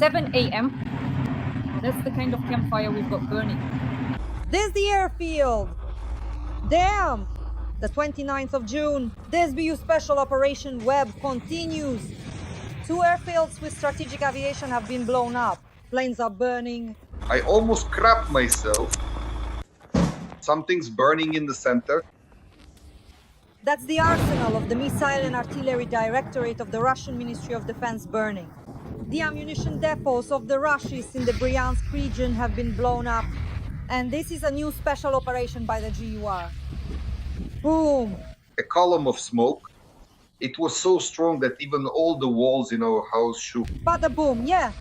7 a.m. That's the kind of campfire we've got burning. There's the airfield. Damn! The 29th of June, the SBU Special Operation Web continues. 2 airfields with strategic aviation have been blown up. Planes are burning. I almost crapped myself. Something's burning in the center. That's the arsenal of the Missile and Artillery Directorate of the Russian Ministry of Defense burning. The ammunition depots of the Russians in the Bryansk region have been blown up. And this is a new special operation by the GUR. Boom! A column of smoke. It was so strong that even all the walls in our house shook. Bada boom, yeah!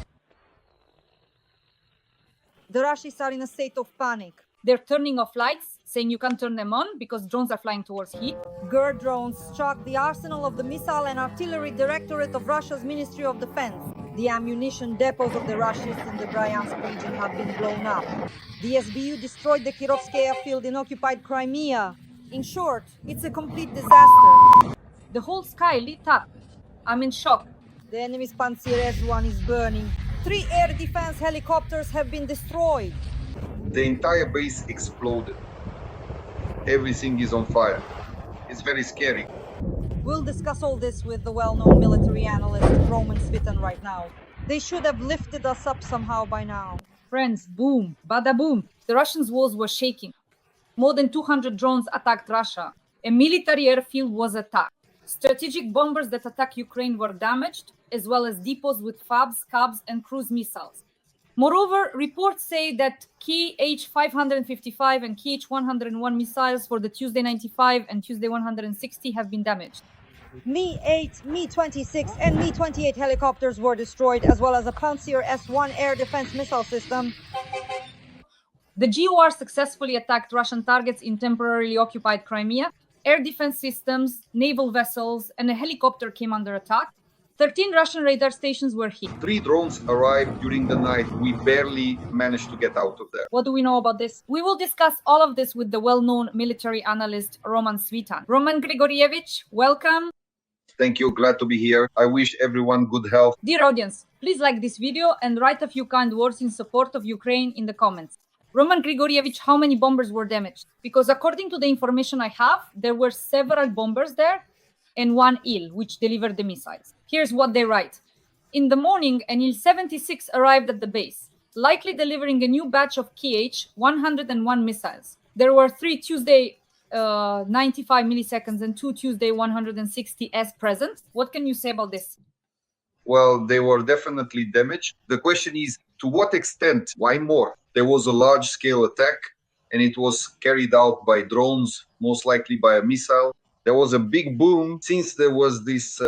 The Russians are in a state of panic. They're turning off lights, saying you can't turn them on because drones are flying towards heat. GUR drones struck the arsenal of the Missile and Artillery Directorate of Russia's Ministry of Defense. The ammunition depots of the Russians in the Bryansk region have been blown up. The SBU destroyed the Kirovske airfield in occupied Crimea. In short, it's a complete disaster. The whole sky lit up. I'm in shock. The enemy's Pantsir S-1 is burning. 3 air defense helicopters have been destroyed. The entire base exploded. Everything is on fire. It's very scary. We'll discuss all this with the well-known military analyst Roman Svitan right now. They should have lifted us up somehow by now. Friends, boom, bada boom. The Russians' walls were shaking. More than 200 drones attacked Russia. A military airfield was attacked. Strategic bombers that attack Ukraine were damaged, as well as depots with FABs, CABs, and cruise missiles. Moreover, reports say that Ki H-555 and Ki H-101 missiles for the Tuesday 95 and Tuesday 160 have been damaged. Mi-8, Mi-26, and Mi-28 helicopters were destroyed, as well as a Pantsir S-1 air defense missile system. The GUR successfully attacked Russian targets in temporarily occupied Crimea. Air defense systems, naval vessels, and a helicopter came under attack. 13 Russian radar stations were hit. 3 drones arrived during the night. We barely managed to get out of there. What do we know about this? We will discuss all of this with the well-known military analyst Roman Svitan. Roman Grigorievich, welcome. Thank you. Glad to be here. I wish everyone good health. Dear audience, please like this video and write a few kind words in support of Ukraine in the comments. Roman Grigorievich, how many bombers were damaged? Because according to the information I have, there were several bombers there and 1 Il, which delivered the missiles. Here's what they write. In the morning, an Il-76 arrived at the base, likely delivering a new batch of Ki H-101 missiles. There were 3 Tuesday 95 milliseconds and 2 Tuesday 160S present. What can you say about this? Well, they were definitely damaged. The question is, to what extent? Why more? There was a large-scale attack, and it was carried out by drones, most likely by a missile. There was a big boom. Since there was this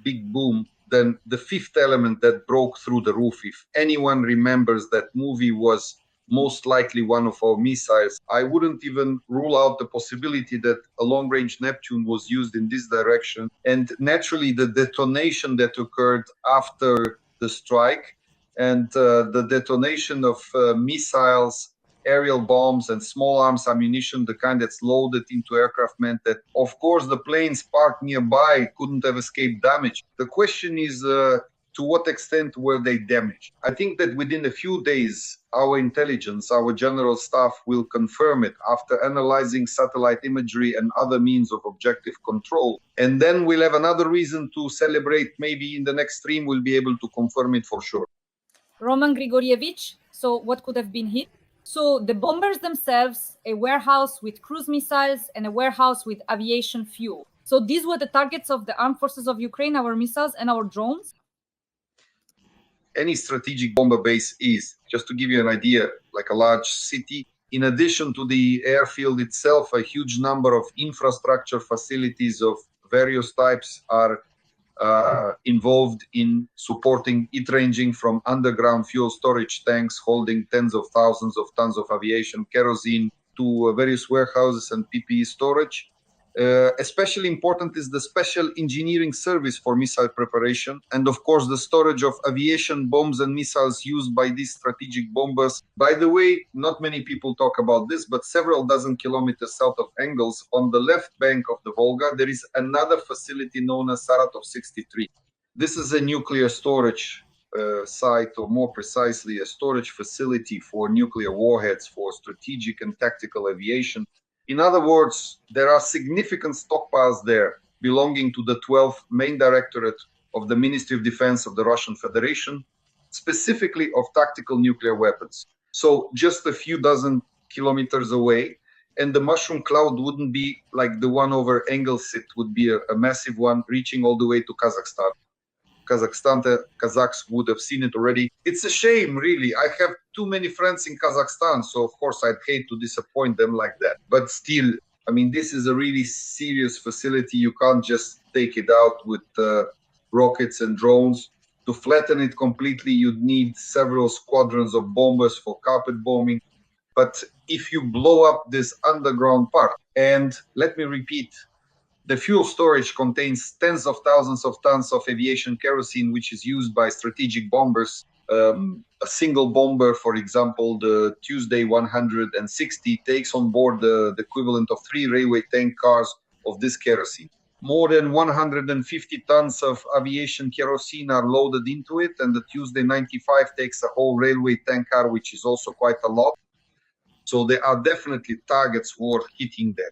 big boom, then the fifth element that broke through the roof, if anyone remembers that movie, was most likely one of our missiles. I wouldn't even rule out the possibility that a long-range Neptune was used in this direction. And naturally, the detonation that occurred after the strike and the detonation of missiles, aerial bombs, and small arms ammunition, the kind that's loaded into aircraft, meant that, of course, the planes parked nearby couldn't have escaped damage. The question is, to what extent were they damaged? I think that within a few days, our intelligence, our general staff will confirm it after analyzing satellite imagery and other means of objective control. And then we'll have another reason to celebrate. Maybe in the next stream, we'll be able to confirm it for sure. Roman Grigorievich, so what could have been hit? So the bombers themselves, a warehouse with cruise missiles, and a warehouse with aviation fuel. So these were the targets of the armed forces of Ukraine, our missiles and our drones? Any strategic bomber base is, just to give you an idea, like a large city. In addition to the airfield itself, a huge number of infrastructure facilities of various types are involved in supporting it, ranging from underground fuel storage tanks holding tens of thousands of tons of aviation kerosene to various warehouses and PPE storage. Especially important is the special engineering service for missile preparation, and of course the storage of aviation bombs and missiles used by these strategic bombers. By the way, not many people talk about this, but several dozen kilometers south of Engels, on the left bank of the Volga, there is another facility known as Saratov 63. This is a nuclear storage site, or more precisely, a storage facility for nuclear warheads for strategic and tactical aviation. In other words, there are significant stockpiles there belonging to the 12th Main Directorate of the Ministry of Defense of the Russian Federation, specifically of tactical nuclear weapons. So just a few dozen kilometers away, and the mushroom cloud wouldn't be like the one over Engulfed. It would be a massive one reaching all the way to Kazakhstan. The Kazakhs would have seen it already. It's a shame, really. I have too many friends in Kazakhstan, so of course I'd hate to disappoint them like that. But still, I mean, this is a really serious facility. You can't just take it out with rockets and drones. To flatten it completely, you'd need several squadrons of bombers for carpet bombing. But if you blow up this underground part, and let me repeat, the fuel storage contains tens of thousands of tons of aviation kerosene, which is used by strategic bombers. A single bomber, for example, the Tuesday 160, takes on board the equivalent of 3 railway tank cars of this kerosene. More than 150 tons of aviation kerosene are loaded into it, and the Tuesday 95 takes a whole railway tank car, which is also quite a lot. So there are definitely targets worth hitting there.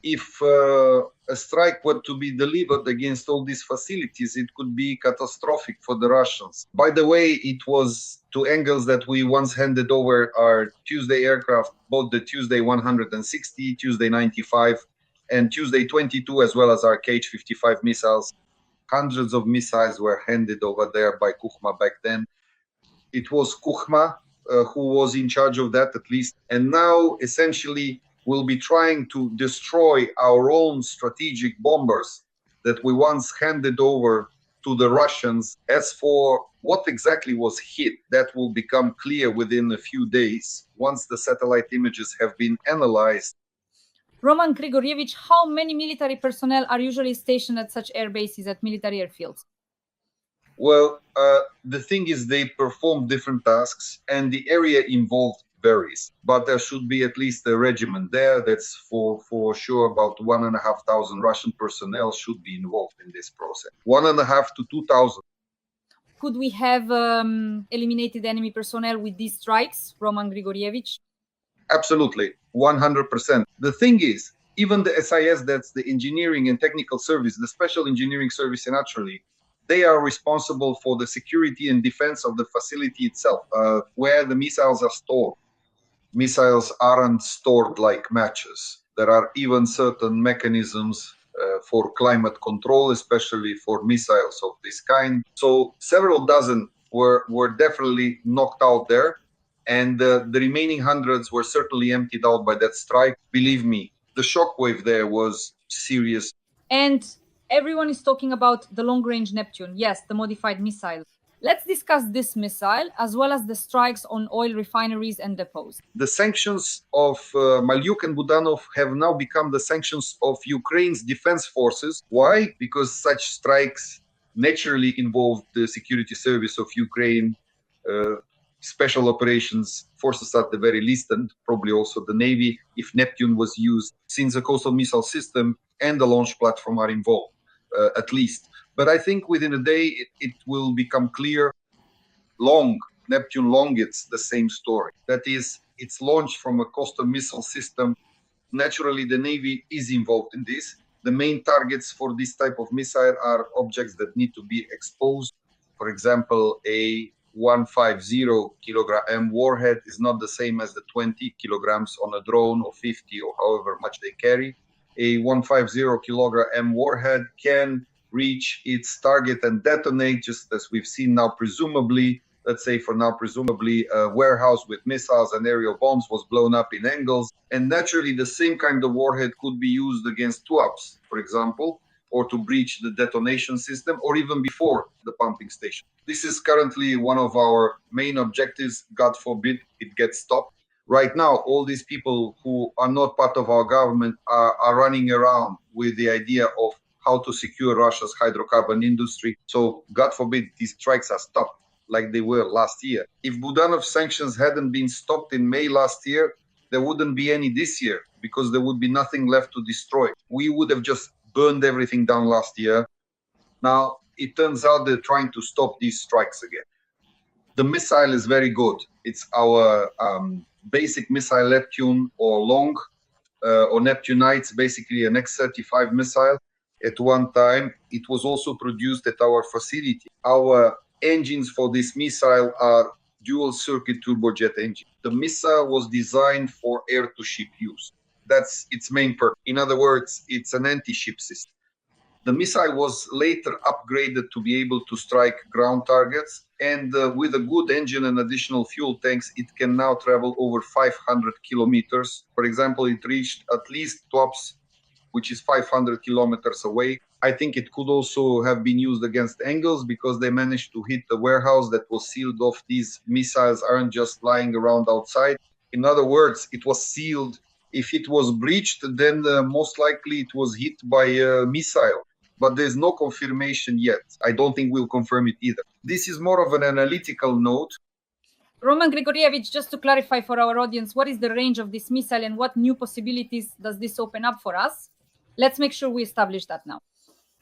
If a strike were to be delivered against all these facilities, it could be catastrophic for the Russians. By the way, it was to Engels that we once handed over our Tuesday aircraft, both the Tuesday 160, Tuesday 95, and Tuesday 22, as well as our Kh-55 missiles. Hundreds of missiles were handed over there by Kuchma back then. It was Kuchma who was in charge of that, at least. And now, essentially, we'll be trying to destroy our own strategic bombers that we once handed over to the Russians. As for what exactly was hit, that will become clear within a few days once the satellite images have been analyzed. Roman Grigorievich, how many military personnel are usually stationed at such air bases, at military airfields? Well, the thing is, they perform different tasks, and the area involved varies. But there should be at least a regiment there. That's for sure. About 1,500 Russian personnel should be involved in this process. 1,500 to 2,000. Could we have eliminated enemy personnel with these strikes, Roman Grigorievich? Absolutely, 100%. The thing is, even the SIS, that's the engineering and technical service, the special engineering service, naturally, they are responsible for the security and defense of the facility itself, where the missiles are stored. Missiles aren't stored like matches. There are even certain mechanisms for climate control, especially for missiles of this kind. So several dozen were definitely knocked out there, and the remaining hundreds were certainly emptied out by that strike. Believe me, the shockwave there was serious. And everyone is talking about the long-range Neptune. Yes, the modified missile. Let's discuss this missile as well as the strikes on oil refineries and depots. The sanctions of Malyuk and Budanov have now become the sanctions of Ukraine's defense forces. Why? Because such strikes naturally involve the security service of Ukraine, special operations forces at the very least, and probably also the Navy, if Neptune was used, since the coastal missile system and the launch platform are involved, at least. But I think within a day, it will become clear. Neptune Long, it's the same story. That is, it's launched from a coastal missile system. Naturally, the Navy is involved in this. The main targets for this type of missile are objects that need to be exposed. For example, a 150 kilogram warhead is not the same as the 20 kilograms on a drone, or 50, or however much they carry. A 150 kilogram warhead can reach its target and detonate, just as we've seen now, presumably, let's say for now, presumably a warehouse with missiles and aerial bombs was blown up in Engels. And naturally, the same kind of warhead could be used against TUAPs, for example, or to breach the detonation system, or even before the pumping station. This is currently one of our main objectives. God forbid it gets stopped. Right now, all these people who are not part of our government are running around with the idea of how to secure Russia's hydrocarbon industry. So, God forbid, these strikes are stopped like they were last year. If Budanov sanctions hadn't been stopped in May last year, there wouldn't be any this year, because there would be nothing left to destroy. We would have just burned everything down last year. Now, it turns out they're trying to stop these strikes again. The missile is very good. It's our basic missile Neptune or long or Neptunites, basically an X-35 missile. At one time, it was also produced at our facility. Our engines for this missile are dual circuit turbojet engine. The missile was designed for air-to-ship use. That's its main purpose. In other words, it's an anti-ship system. The missile was later upgraded to be able to strike ground targets, and with a good engine and additional fuel tanks, it can now travel over 500 kilometers. For example, it reached at least Tuapse, which is 500 kilometers away. I think it could also have been used against Engels because they managed to hit the warehouse that was sealed off. These missiles aren't just lying around outside. In other words, it was sealed. If it was breached, then most likely it was hit by a missile. But there's no confirmation yet. I don't think we'll confirm it either. This is more of an analytical note. Roman Grigorievich, just to clarify for our audience, what is the range of this missile and what new possibilities does this open up for us? Let's make sure we establish that now.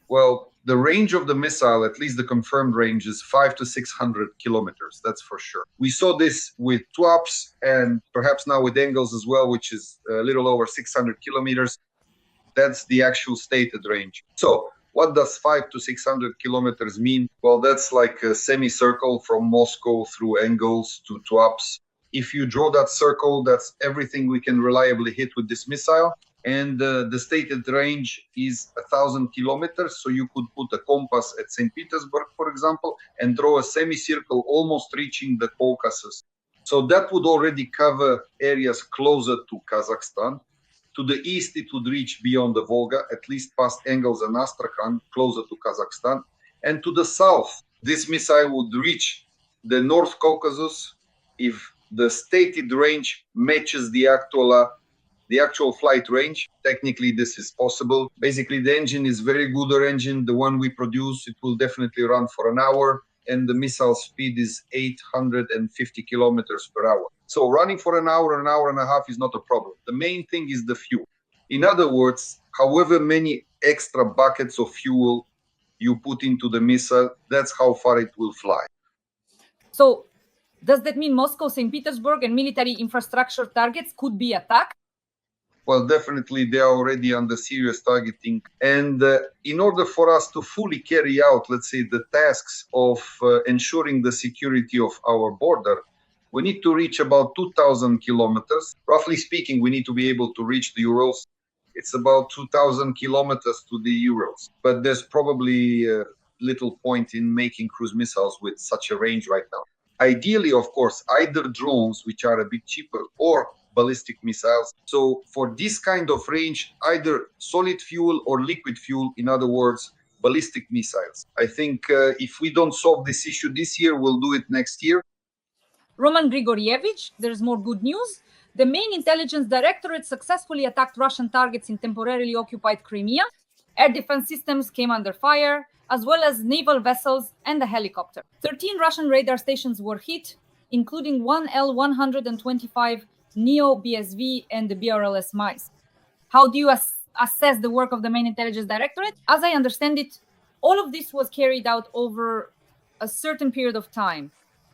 Well, the range of the missile, at least the confirmed range, is 500 to 600 kilometers. That's for sure. We saw this with Tuapse and perhaps now with Engels as well, which is a little over 600 kilometers. That's the actual stated range. So what does 500 to 600 kilometers mean? Well, that's like a semicircle from Moscow through Engels to Tuapse. If you draw that circle, that's everything we can reliably hit with this missile. And the stated range is 1,000 kilometers. So you could put a compass at St. Petersburg, for example, and draw a semicircle almost reaching the Caucasus. So that would already cover areas closer to Kazakhstan. To the east, it would reach beyond the Volga, at least past Engels and Astrakhan, closer to Kazakhstan. And to the south, this missile would reach the North Caucasus if the stated range matches the actual flight range. Technically, this is possible. Basically, the engine is very good engine. The one we produce, it will definitely run for an hour, and the missile speed is 850 kilometers per hour. So running for an hour and a half is not a problem. The main thing is the fuel. In other words, however many extra buckets of fuel you put into the missile, that's how far it will fly. So does that mean Moscow, St. Petersburg, and military infrastructure targets could be attacked? Well, definitely they are already under serious targeting. And in order for us to fully carry out, let's say, the tasks of ensuring the security of our border, we need to reach about 2,000 kilometers. Roughly speaking, we need to be able to reach the Urals. It's about 2,000 kilometers to the Urals. But there's probably little point in making cruise missiles with such a range right now. Ideally, of course, either drones, which are a bit cheaper, or ballistic missiles. So for this kind of range, either solid fuel or liquid fuel, in other words, ballistic missiles. I think if we don't solve this issue this year, we'll do it next year. Roman Grigorievich, there's more good news. The main intelligence directorate successfully attacked Russian targets in temporarily occupied Crimea. Air defense systems came under fire, as well as naval vessels and a helicopter. 13 Russian radar stations were hit, including one L-125 Neo BSV and the BRLS MICE. How do you assess the work of the main intelligence directorate? As I understand it, all of this was carried out over a certain period of time,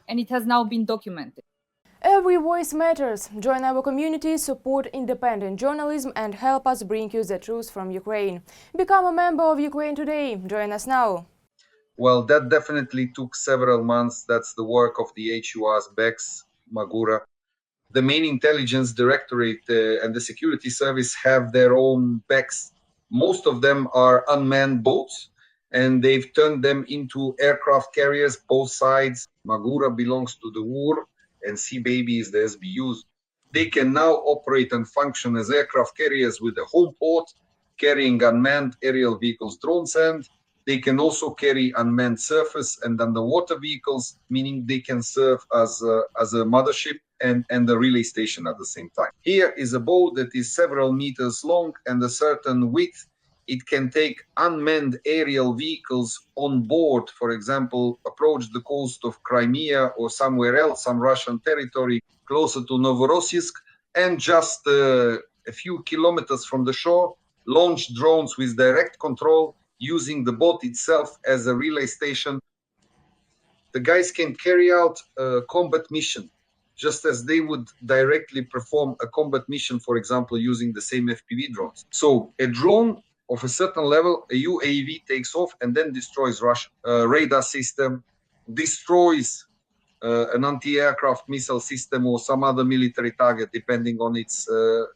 and it has now been documented. Every voice matters. Join our community, support independent journalism, and help us bring you the truth from Ukraine. Become a member of Ukraine Today. Join us now. Well, that definitely took several months. That's the work of the HUA's BEX, Magura. The main intelligence directorate and the security service have their own BEX. Most of them are unmanned boats, and they've turned them into aircraft carriers, both sides. Magura belongs to the WUR, and Sea Baby is the SBUs. They can now operate and function as aircraft carriers with a home port, carrying unmanned aerial vehicles, drones, and they can also carry unmanned surface and underwater vehicles, meaning they can serve as a mothership and a relay station at the same time. Here is a boat that is several meters long and a certain width. It can take unmanned aerial vehicles on board, for example, approach the coast of Crimea or somewhere else, some Russian territory closer to Novorossiysk, and just a few kilometers from the shore, launch drones with direct control using the boat itself as a relay station. The guys can carry out a combat mission just as they would directly perform a combat mission, for example, using the same FPV drones. So a drone of a certain level, a UAV takes off and then destroys Russia. Radar system destroys an anti-aircraft missile system or some other military target, depending on its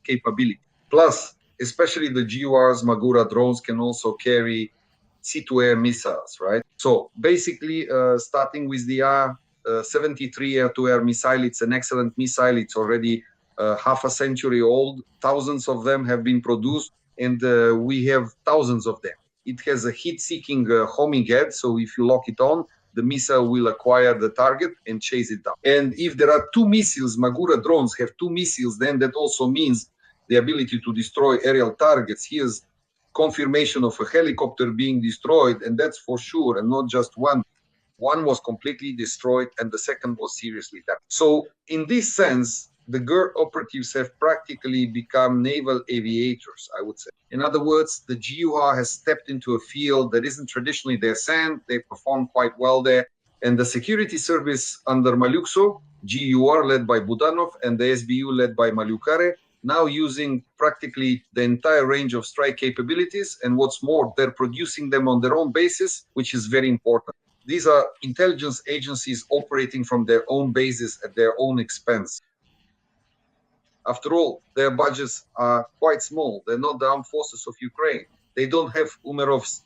capability. Plus, especially the GURs, Magura drones can also carry sea-to-air missiles, right? So basically, starting with the R-73 air-to-air missile, it's an excellent missile. It's already half a century old. Thousands of them have been produced, and we have thousands of them. It has a heat-seeking homing head, so if you lock it on, the missile will acquire the target and chase it down. And if there are two missiles, Magura drones have two missiles, then that also means the ability to destroy aerial targets. Here's confirmation of a helicopter being destroyed, and that's for sure, and not just one. One was completely destroyed, and the second was seriously damaged. So in this sense, the GUR operatives have practically become naval aviators, I would say. In other words, the GUR has stepped into a field that isn't traditionally their sand. They perform quite well there. And the security service under Malyukso, GUR led by Budanov, and the SBU led by Malyukare, now using practically the entire range of strike capabilities. And what's more, they're producing them on their own basis, which is very important. These are intelligence agencies operating from their own bases at their own expense. After all, their budgets are quite small. They're not the armed forces of Ukraine. They don't have Umerov's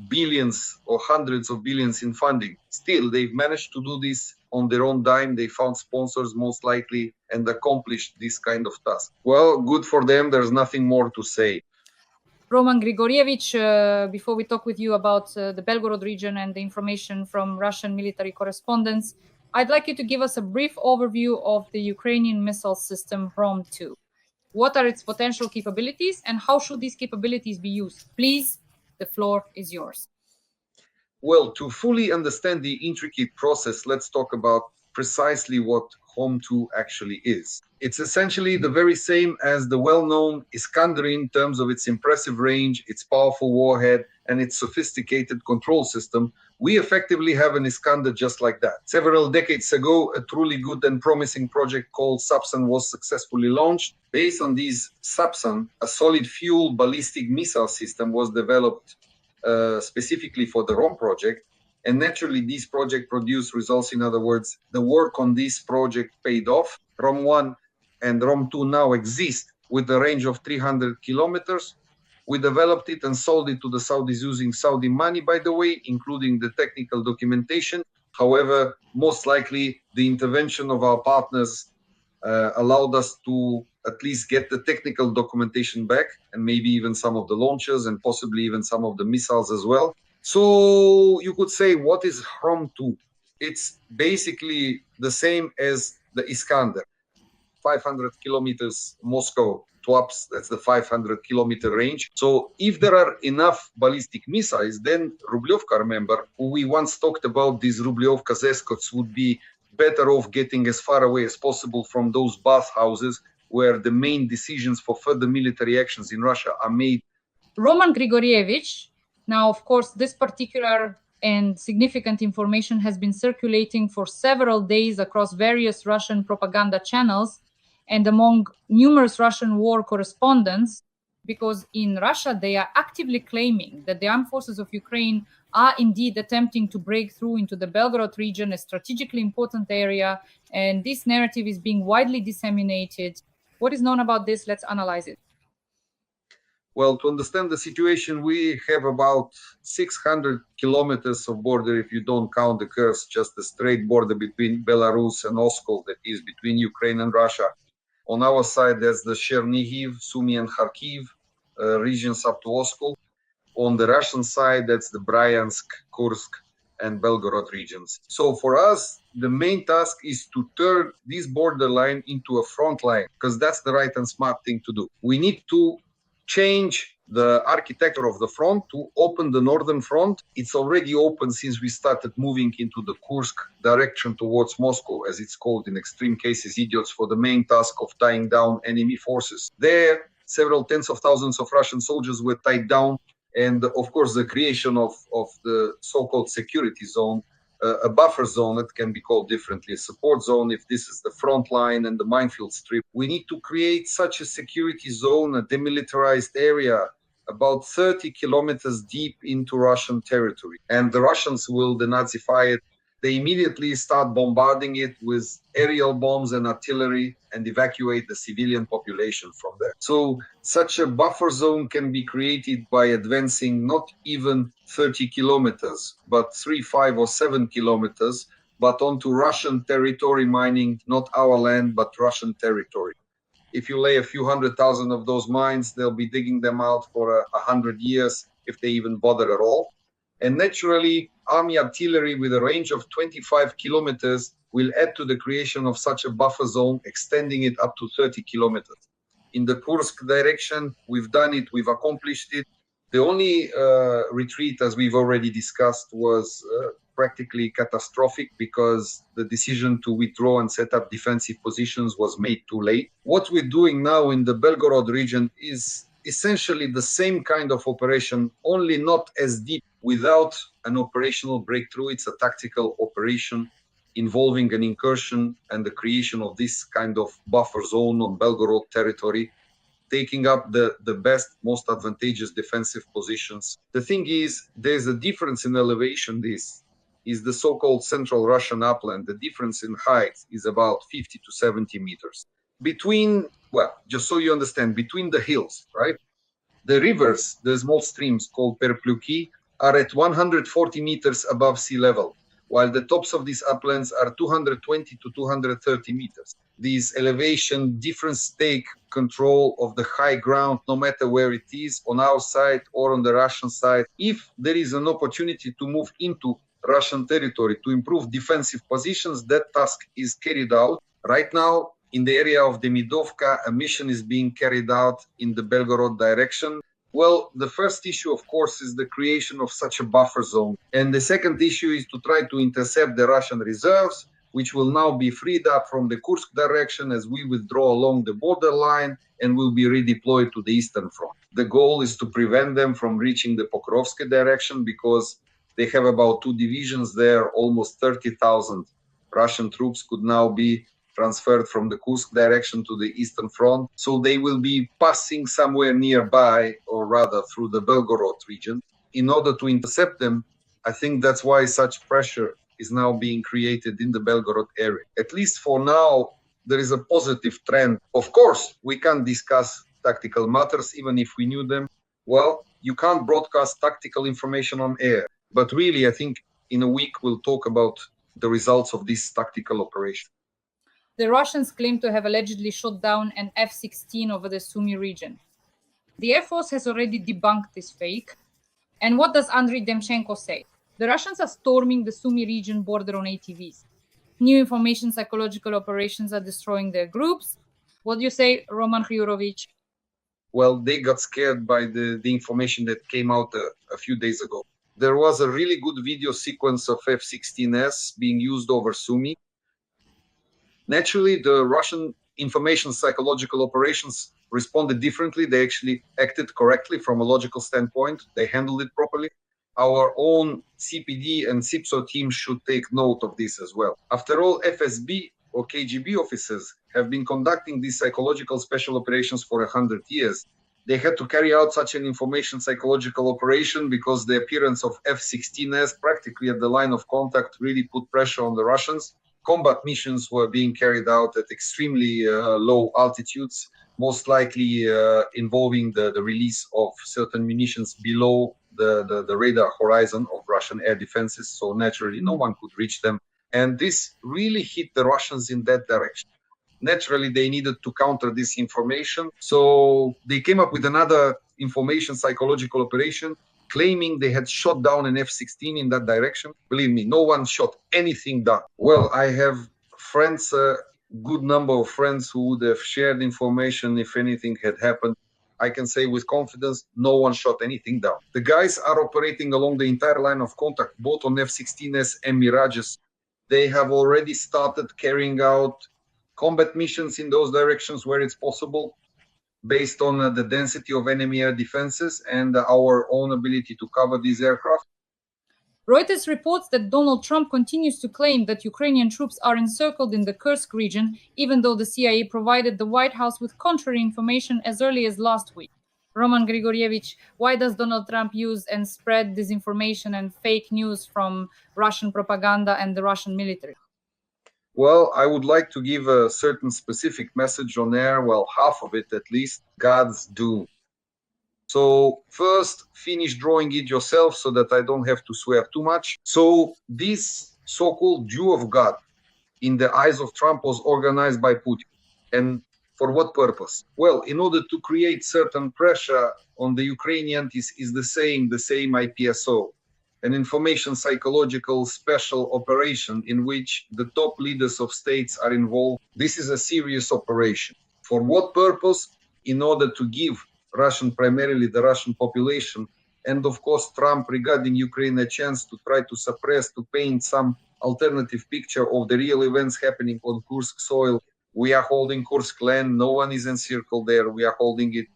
billions or hundreds of billions in funding. Still, they've managed to do this on their own dime. They found sponsors most likely and accomplished this kind of task. Well, good for them. There's nothing more to say. Roman Grigorievich, before we talk with you about the Belgorod region and the information from Russian military correspondents, I'd like you to give us a brief overview of the Ukrainian missile system HOTU. What are its potential capabilities and how should these capabilities be used? Please, the floor is yours. Well, to fully understand the intricate process, let's talk about precisely what HOTU actually is. It's essentially the very same as the well-known Iskander in terms of its impressive range, its powerful warhead, and its sophisticated control system. We effectively have an Iskander just like that. Several decades ago, a truly good and promising project called Sapsan was successfully launched. Based on these Sapsan, a solid fuel ballistic missile system was developed specifically for the ROM project. And naturally, this project produced results. In other words, the work on this project paid off. ROM 1 and ROM 2 now exist with a range of 300 kilometers. We developed it and sold it to the Saudis using Saudi money, by the way, including the technical documentation. However, most likely the intervention of our partners allowed us to at least get the technical documentation back, and maybe even some of the launchers and possibly even some of the missiles as well. So you could say, what is HOTU? It's basically the same as the Iskander. 500 kilometers Moscow to Erupts, that's the 500-kilometer range. So if there are enough ballistic missiles, then Rublevka, remember, who we once talked about, these Rublevka Zeskots would be better off getting as far away as possible from those bathhouses where the main decisions for further military actions in Russia are made. Roman Grigorievich, now, of course, this particular and significant information has been circulating for several days across various Russian propaganda channels and among numerous Russian war correspondents, because in Russia, they are actively claiming that the armed forces of Ukraine are indeed attempting to break through into the Belgorod region, a strategically important area, and this narrative is being widely disseminated. What is known about this? Let's analyze it. Well, to understand the situation, we have about 600 kilometers of border, if you don't count the Kursk, just a straight border between Belarus and Oskol, that is between Ukraine and Russia. On our side, there's the Chernihiv, Sumy and Kharkiv regions up to Oskol. On the Russian side, that's the Bryansk, Kursk, and Belgorod regions. So for us, the main task is to turn this borderline into a front line, because that's the right and smart thing to do. We need to change the architecture of the front to open the northern front. It's already open since we started moving into the Kursk direction towards Moscow, as it's called in extreme cases, idiots, for the main task of tying down enemy forces. There, several tens of thousands of Russian soldiers were tied down, and of course the creation of the so-called security zone, a buffer zone that can be called differently, a support zone if this is the front line and the minefield strip. We need to create such a security zone, a demilitarized area about 30 kilometers deep into Russian territory. And the Russians will denazify it. They immediately start bombarding it with aerial bombs and artillery and evacuate the civilian population from there. So such a buffer zone can be created by advancing not even 30 kilometers, but 3, 5, or 7 kilometers, but onto Russian territory, mining not our land, but Russian territory. If you lay a few 100,000 of those mines, they'll be digging them out for 100 years, if they even bother at all. And naturally, army artillery with a range of 25 kilometers will add to the creation of such a buffer zone, extending it up to 30 kilometers. In the Kursk direction, we've done it, we've accomplished it. The only retreat, as we've already discussed, was practically catastrophic because the decision to withdraw and set up defensive positions was made too late. What we're doing now in the Belgorod region is essentially the same kind of operation, only not as deep, without an operational breakthrough. It's a tactical operation involving an incursion and the creation of this kind of buffer zone on Belgorod territory, taking up the best, most advantageous defensive positions. The thing is, there's a difference in elevation. This is the so-called central Russian upland. The difference in height is about 50 to 70 meters. Between, well, just so you understand, between the hills, right? The rivers, the small streams called Perpluki, are at 140 meters above sea level, while the tops of these uplands are 220 to 230 meters. These elevation difference take control of the high ground, no matter where it is, on our side or on the Russian side. If there is an opportunity to move into Russian territory to improve defensive positions, that task is carried out. Right now, in the area of Demidovka, a mission is being carried out in the Belgorod direction. Well, the first issue, of course, is the creation of such a buffer zone. And the second issue is to try to intercept the Russian reserves, which will now be freed up from the Kursk direction as we withdraw along the borderline and will be redeployed to the Eastern Front. The goal is to prevent them from reaching the Pokrovske direction because they have about 2 divisions there. Almost 30,000 Russian troops could now be transferred from the Kursk direction to the Eastern Front. So they will be passing somewhere nearby, or rather through the Belgorod region. In order to intercept them, I think that's why such pressure is now being created in the Belgorod area. At least for now, there is a positive trend. Of course, we can't discuss tactical matters, even if we knew them. Well, you can't broadcast tactical information on air. But really, I think in a week, we'll talk about the results of this tactical operation. The Russians claim to have allegedly shot down an F-16 over the Sumy region. The Air Force has already debunked this fake. And what does Andriy Demchenko say? The Russians are storming the Sumy region border on ATVs. New information psychological operations are destroying their groups. What do you say, Roman Hryurovich? Well, they got scared by the information that came out a few days ago. There was a really good video sequence of F-16S being used over Sumy. Naturally, the Russian information psychological operations responded differently. They actually acted correctly from a logical standpoint. They handled it properly. Our own CPD and CIPSO teams should take note of this as well. After all, FSB or KGB officers have been conducting these psychological special operations for 100 years. They had to carry out such an information psychological operation because the appearance of F-16S practically at the line of contact really put pressure on the Russians. Combat missions were being carried out at extremely low altitudes, most likely involving the release of certain munitions below the radar horizon of Russian air defenses. So naturally, no one could reach them. And this really hit the Russians in that direction. Naturally, they needed to counter this information. So they came up with another information psychological operation, claiming they had shot down an F-16 in that direction. Believe me, no one shot anything down. Well, I have friends, a good number of friends who would have shared information if anything had happened. I can say with confidence, no one shot anything down. The guys are operating along the entire line of contact, both on F-16S and Mirages. They have already started carrying out combat missions in those directions where it's possible. based on the density of enemy air defenses and our own ability to cover these aircraft. Reuters reports that Donald Trump continues to claim that Ukrainian troops are encircled in the Kursk region, even though the CIA provided the White House with contrary information as early as last week. Roman Grigorievich, why does Donald Trump use and spread disinformation and fake news from Russian propaganda and the Russian military? Well, I would like to give a certain specific message on air, well, half of it at least, God's doom. So first, finish drawing it yourself so that I don't have to swear too much. So this so-called due of God in the eyes of Trump was organized by Putin. And for what purpose? Well, in order to create certain pressure on the Ukrainians is the same IPSO, an information psychological special operation in which the top leaders of states are involved. This is a serious operation. For what purpose? In order to give primarily the Russian population, and of course Trump regarding Ukraine a chance to try to suppress, to paint some alternative picture of the real events happening on Kursk soil. We are holding Kursk land, no one is encircled there, we are holding it.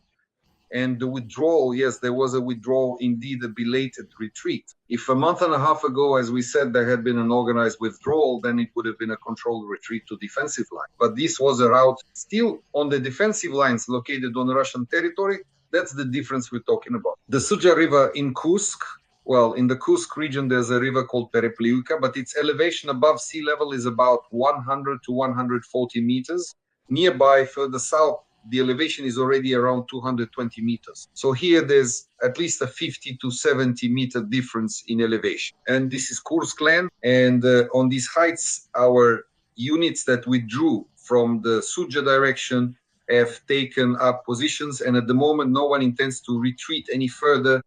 And the withdrawal, yes, there was a withdrawal, indeed a belated retreat. If a month and a half ago, as we said, there had been an organized withdrawal, then it would have been a controlled retreat to defensive line. But this was a route still on the defensive lines located on Russian territory. That's the difference we're talking about. The Suja River in Kursk, well, in the Kursk region, there's a river called Pereplivka, but its elevation above sea level is about 100 to 140 meters. Nearby, further south, the elevation is already around 220 meters. So here there's at least a 50 to 70 meter difference in elevation. And this is Kursk land. And on these heights, our units that withdrew from the Suja direction have taken up positions. And at the moment, no one intends to retreat any further.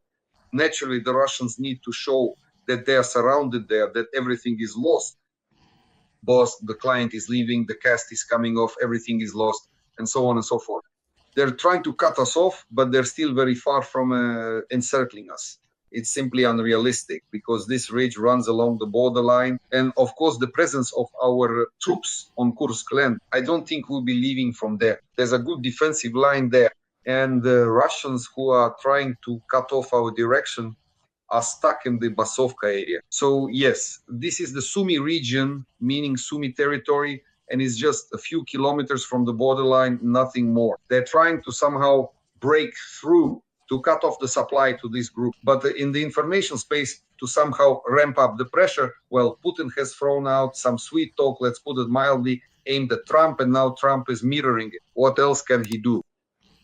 Naturally, the Russians need to show that they are surrounded there, that everything is lost. Boss, the client is leaving, the cast is coming off, everything is lost, and so on and so forth. They're trying to cut us off, but they're still very far from encircling us. It's simply unrealistic because this ridge runs along the borderline. And of course, the presence of our troops on Kursk land, I don't think we'll be leaving from there. There's a good defensive line there. And the Russians who are trying to cut off our direction are stuck in the Basovka area. So yes, this is the Sumy region, meaning Sumy territory, and it's just a few kilometers from the borderline, nothing more. They're trying to somehow break through to cut off the supply to this group. But in the information space, to somehow ramp up the pressure, well, Putin has thrown out some sweet talk, let's put it mildly, aimed at Trump, and now Trump is mirroring it. What else can he do?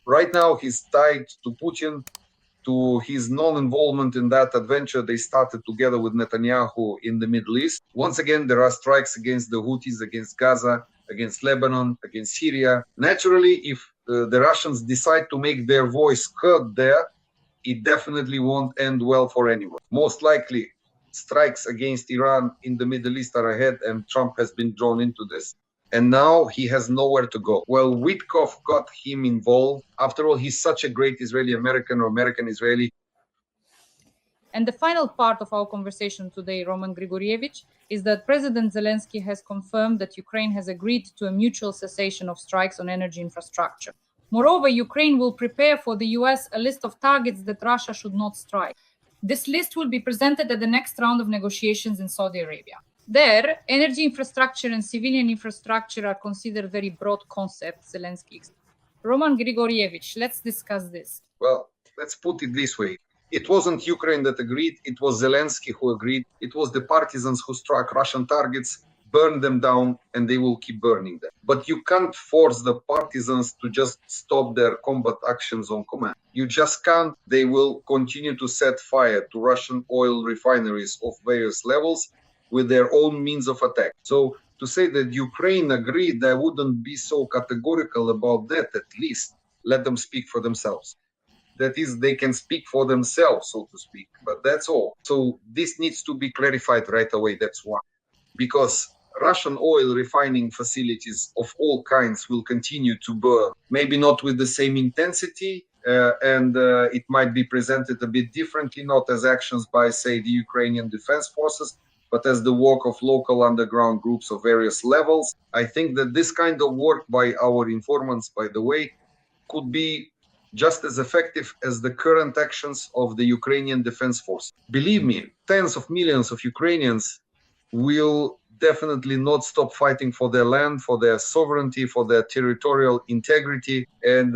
Right now, he's tied to Putin, to his non-involvement in that adventure they started together with Netanyahu in the Middle East. Once again, there are strikes against the Houthis, against Gaza, against Lebanon, against Syria. Naturally, if the Russians decide to make their voice heard there, it definitely won't end well for anyone. Most likely, strikes against Iran in the Middle East are ahead, and Trump has been drawn into this. And now he has nowhere to go. Well, Witkoff got him involved. After all, he's such a great Israeli-American or American-Israeli. And the final part of our conversation today, Roman Grigorievich, is that President Zelensky has confirmed that Ukraine has agreed to a mutual cessation of strikes on energy infrastructure. Moreover, Ukraine will prepare for the US a list of targets that Russia should not strike. This list will be presented at the next round of negotiations in Saudi Arabia. There, energy infrastructure and civilian infrastructure are considered very broad concepts, Zelensky explained. Roman Grigorievich, let's discuss this. Well, let's put it this way. It wasn't Ukraine that agreed, it was Zelensky who agreed. It was the partisans who struck Russian targets, burned them down, and they will keep burning them. But you can't force the partisans to just stop their combat actions on command. You just can't. They will continue to set fire to Russian oil refineries of various levels with their own means of attack. So to say that Ukraine agreed, I wouldn't be so categorical about that, at least. Let them speak for themselves. That is, they can speak for themselves, so to speak, but that's all. So this needs to be clarified right away, that's why. Because Russian oil refining facilities of all kinds will continue to burn, maybe not with the same intensity, and it might be presented a bit differently, not as actions by, say, the Ukrainian Defense Forces, but as the work of local underground groups of various levels. I think that this kind of work by our informants, by the way, could be just as effective as the current actions of the Ukrainian Defense Force. Believe me, tens of millions of Ukrainians will definitely not stop fighting for their land, for their sovereignty, for their territorial integrity. And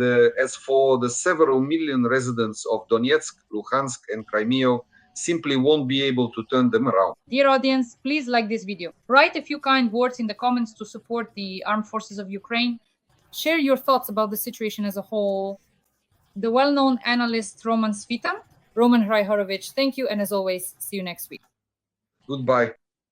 as for the several million residents of Donetsk, Luhansk, and Crimea, simply won't be able to turn them around. Dear audience, please like this video. Write a few kind words in the comments to support the armed forces of Ukraine. Share your thoughts about the situation as a whole. The well-known analyst Roman Svitan, Roman Hrajhorovich, thank you, and as always, see you next week. Goodbye.